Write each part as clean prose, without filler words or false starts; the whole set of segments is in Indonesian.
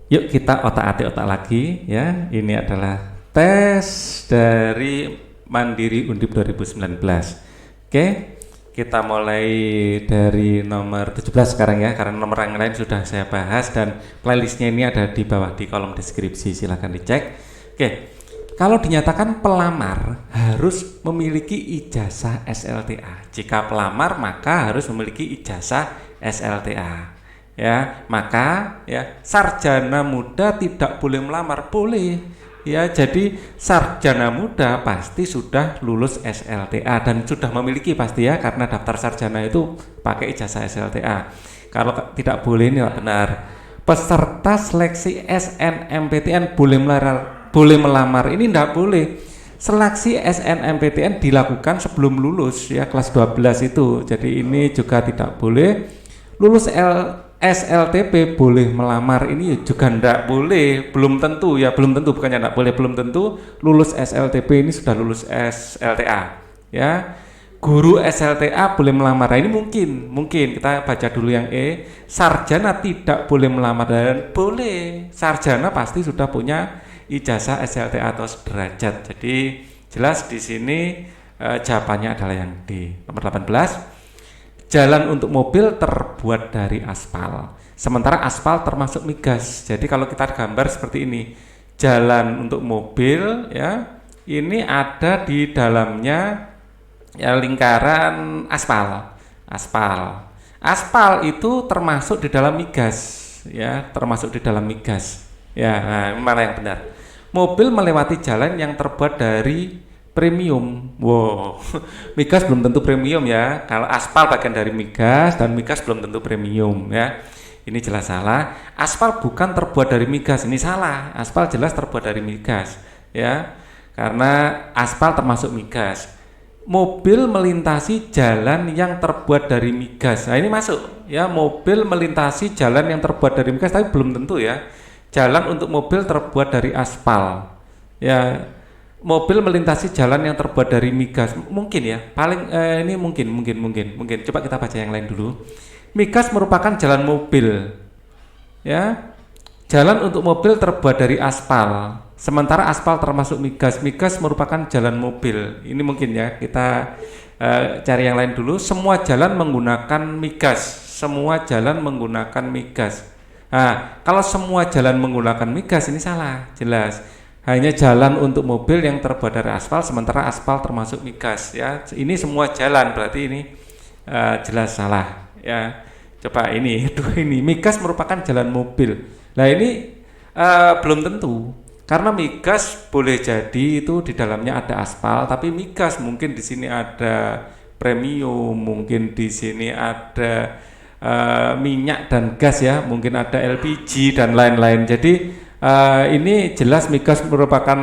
Yuk kita otak-atik otak lagi ya. Ini adalah tes dari Mandiri Undip 2019. Oke, kita mulai dari nomor 17 sekarang ya, karena nomor yang lain sudah saya bahas dan playlistnya ini ada di bawah di kolom deskripsi, silahkan dicek. Oke, kalau dinyatakan pelamar harus memiliki ijazah SLTA. Jika pelamar maka harus memiliki ijazah SLTA. Ya, maka ya sarjana muda tidak boleh melamar, boleh. Ya, jadi sarjana muda pasti sudah lulus SLTA dan sudah memiliki pasti ya, karena daftar sarjana itu pakai ijazah SLTA. Kalau tidak boleh ini tidak benar. Peserta seleksi SNMPTN boleh melamar, ini tidak boleh. Seleksi SNMPTN dilakukan sebelum lulus ya, kelas 12 itu. Jadi ini juga tidak boleh. Lulus SLTP boleh melamar, ini juga ndak boleh, belum tentu ya, belum tentu, bukannya ndak boleh, belum tentu lulus SLTP ini sudah lulus SLTA ya. Guru SLTA boleh melamar, nah, ini mungkin kita baca dulu yang sarjana tidak boleh melamar, dan boleh, sarjana pasti sudah punya ijazah SLTA atau sederajat. Jadi jelas di sini jawabannya adalah yang D, nomor 18. Jalan untuk mobil terbuat dari aspal, sementara aspal termasuk migas. Jadi kalau kita gambar seperti ini, jalan untuk mobil ya, ini ada di dalamnya ya lingkaran aspal. Aspal itu termasuk di dalam migas ya, termasuk di dalam migas. Ya, nah, mana yang benar? Mobil melewati jalan yang terbuat dari premium. Wow, migas belum tentu premium ya. Kalau aspal bagian dari migas dan migas belum tentu premium ya. Ini jelas salah. Aspal bukan terbuat dari migas, ini salah. Aspal jelas terbuat dari migas ya. Karena aspal termasuk migas. Mobil melintasi jalan yang terbuat dari migas. Nah, ini masuk ya, mobil melintasi jalan yang terbuat dari migas, tapi belum tentu ya. Jalan untuk mobil terbuat dari aspal. Ya, mobil melintasi jalan yang terbuat dari migas, mungkin ya, paling ini mungkin. Coba kita baca yang lain dulu. Migas merupakan jalan mobil ya, jalan untuk mobil terbuat dari aspal, sementara aspal termasuk migas. Migas merupakan jalan mobil, ini mungkin ya. Kita cari yang lain dulu. Semua jalan menggunakan migas, Nah, kalau semua jalan menggunakan migas, ini salah, jelas. Hanya jalan untuk mobil yang terbuat dari aspal, sementara aspal termasuk migas ya. Ini semua jalan, berarti ini jelas salah ya. Coba ini migas merupakan jalan mobil. Nah, ini belum tentu, karena migas boleh jadi itu di dalamnya ada aspal, tapi migas mungkin di sini ada premium, mungkin di sini ada minyak dan gas ya, mungkin ada LPG dan lain-lain. Jadi ini jelas migas merupakan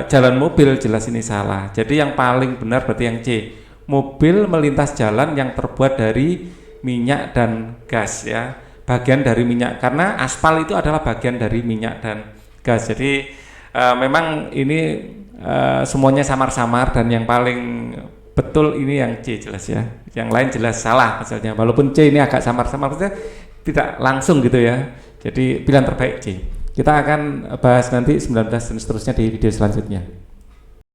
jalan mobil, jelas ini salah. Jadi yang paling benar berarti yang C, mobil melintas jalan yang terbuat dari minyak dan gas ya, bagian dari minyak, karena aspal itu adalah bagian dari minyak dan gas. Jadi memang ini semuanya samar-samar, dan yang paling betul ini yang C jelas ya, yang lain jelas salah hasilnya, walaupun C ini agak samar-samar, maksudnya tidak langsung gitu ya. Jadi pilihan terbaik C. Kita akan bahas nanti 19 dan seterusnya di video selanjutnya.